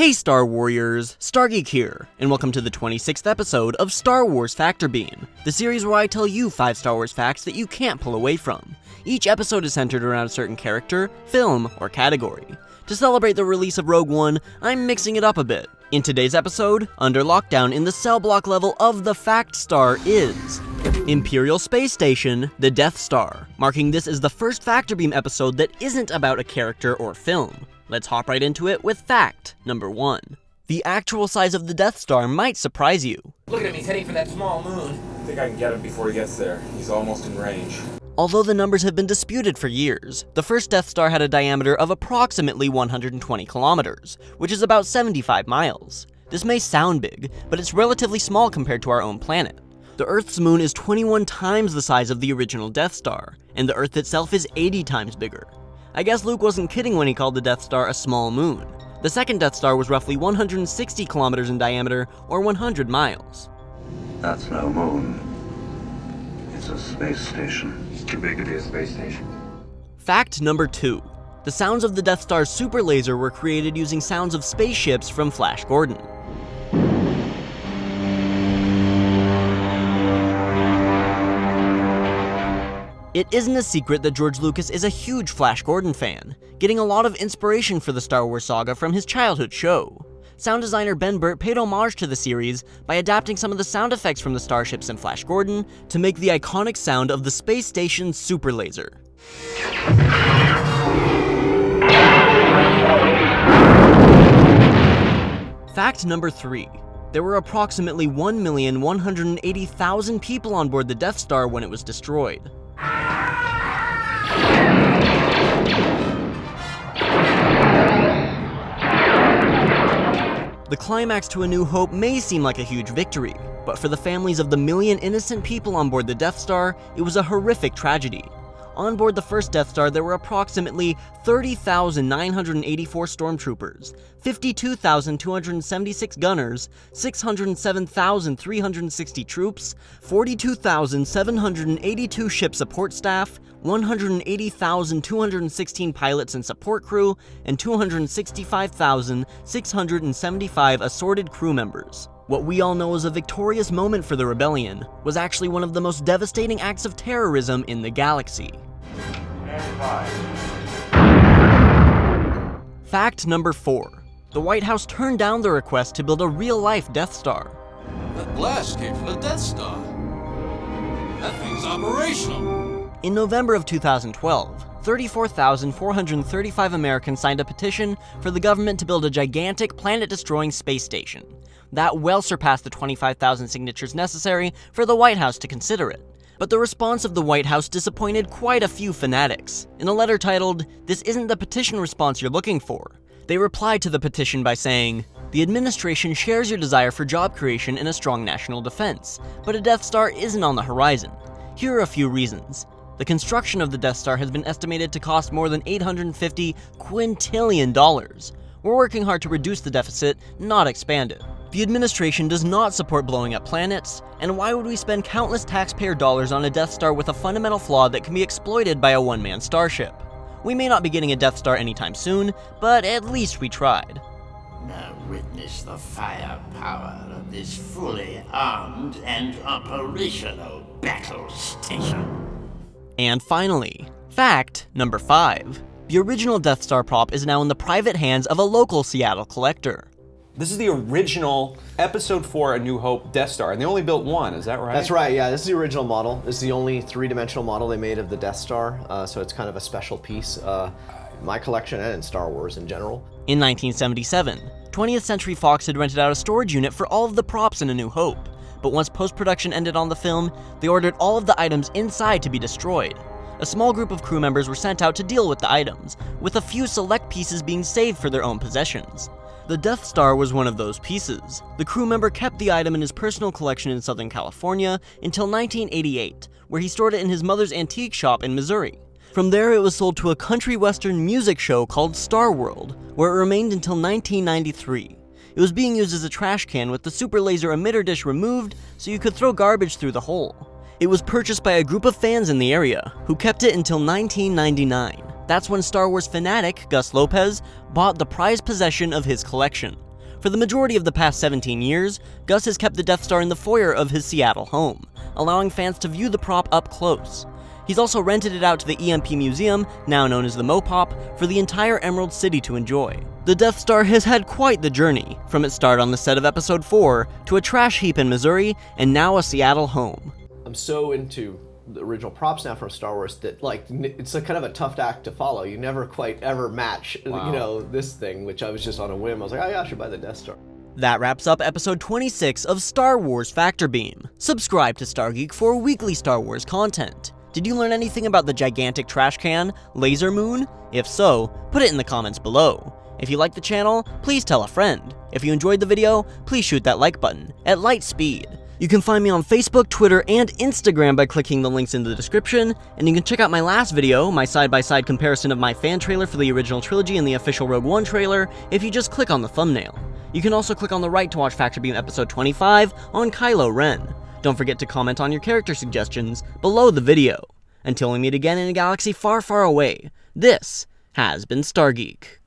Hey Star Warriors, StarGeek here, and welcome to the 26th episode of Star Wars Factor Bean, the series where I tell you 5 Star Wars facts that you can't pull away from. Each episode is centered around a certain character, film, or category. To celebrate the release of Rogue One, I'm mixing it up a bit. In today's episode, under lockdown in the cell block level of the Fact Star is Imperial Space Station, the Death Star, marking this as the first Factor Beam episode that isn't about a character or film. Let's hop right into it with fact number 1. The actual size of the Death Star might surprise you. Look at him, he's heading for that small moon. I think I can get him before he gets there. He's almost in range. Although the numbers have been disputed for years, the first Death Star had a diameter of approximately 120 kilometers, which is about 75 miles. This may sound big, but it's relatively small compared to our own planet. The Earth's moon is 21 times the size of the original Death Star, and the Earth itself is 80 times bigger. I guess Luke wasn't kidding when he called the Death Star a small moon. The second Death Star was roughly 160 kilometers in diameter, or 100 miles. That's no moon. It's a space station. It's too big to be a space station. Fact number 2. The sounds of the Death Star's super laser were created using sounds of spaceships from Flash Gordon. It isn't a secret that George Lucas is a huge Flash Gordon fan, getting a lot of inspiration for the Star Wars saga from his childhood show. Sound designer Ben Burtt paid homage to the series by adapting some of the sound effects from the starships in Flash Gordon to make the iconic sound of the space station's super laser. Fact number 3. There were approximately 1,180,000 people on board the Death Star when it was destroyed. The climax to A New Hope may seem like a huge victory, but for the families of the million innocent people on board the Death Star, it was a horrific tragedy. On board the first Death Star, there were approximately 30,984 stormtroopers, 52,276 gunners, 607,360 troops, 42,782 ship support staff, 180,216 pilots and support crew, and 265,675 assorted crew members. What we all know as a victorious moment for the rebellion was actually one of the most devastating acts of terrorism in the galaxy. Fact number 4. The White House turned down the request to build a real-life Death Star. That blast came from the Death Star. That thing's operational. In November of 2012, 34,435 Americans signed a petition for the government to build a gigantic, planet-destroying space station. That well surpassed the 25,000 signatures necessary for the White House to consider it. But the response of the White House disappointed quite a few fanatics. In a letter titled, "This isn't the petition response you're looking for," they replied to the petition by saying, "The administration shares your desire for job creation and a strong national defense, but a Death Star isn't on the horizon. Here are a few reasons. The construction of the Death Star has been estimated to cost more than $850 quintillion. We're working hard to reduce the deficit, not expand it. The administration does not support blowing up planets, and why would we spend countless taxpayer dollars on a Death Star with a fundamental flaw that can be exploited by a one-man starship? We may not be getting a Death Star anytime soon, but at least we tried." Now witness the firepower of this fully armed and operational battle station. And finally, fact number 5. The original Death Star prop is now in the private hands of a local Seattle collector. This is the original Episode 4 A New Hope Death Star, and they only built one, is that right? That's right, yeah, this is the original model. This is the only three-dimensional model they made of the Death Star, so it's kind of a special piece in my collection and in Star Wars in general. In 1977, 20th Century Fox had rented out a storage unit for all of the props in A New Hope, but once post-production ended on the film, they ordered all of the items inside to be destroyed. A small group of crew members were sent out to deal with the items, with a few select pieces being saved for their own possessions. The Death Star was one of those pieces. The crew member kept the item in his personal collection in Southern California until 1988, where he stored it in his mother's antique shop in Missouri. From there, it was sold to a country western music show called Star World, where it remained until 1993. It was being used as a trash can with the super laser emitter dish removed so you could throw garbage through the hole. It was purchased by a group of fans in the area, who kept it until 1999. That's when Star Wars fanatic Gus Lopez bought the prized possession of his collection. For the majority of the past 17 years, Gus has kept the Death Star in the foyer of his Seattle home, allowing fans to view the prop up close. He's also rented it out to the EMP Museum, now known as the Mopop, for the entire Emerald City to enjoy. The Death Star has had quite the journey, from its start on the set of Episode 4, to a trash heap in Missouri, and now a Seattle home. I'm so into the original props now from Star Wars that it's a kind of a tough act to follow. You never quite ever match, this thing, which I was just on a whim. I was like, oh yeah, I should buy the Death Star. That wraps up episode 26 of Star Wars Factor Beam. Subscribe to StarGeek for weekly Star Wars content. Did you learn anything about the gigantic trash can, laser moon? If so, put it in the comments below. If you like the channel, please tell a friend. If you enjoyed the video, please shoot that like button at light speed. You can find me on Facebook, Twitter, and Instagram by clicking the links in the description, and you can check out my last video, my side-by-side comparison of my fan trailer for the original trilogy and the official Rogue One trailer, if you just click on the thumbnail. You can also click on the right to watch Factor Beam episode 25 on Kylo Ren. Don't forget to comment on your character suggestions below the video. Until we meet again in a galaxy far, far away, this has been StarGeek.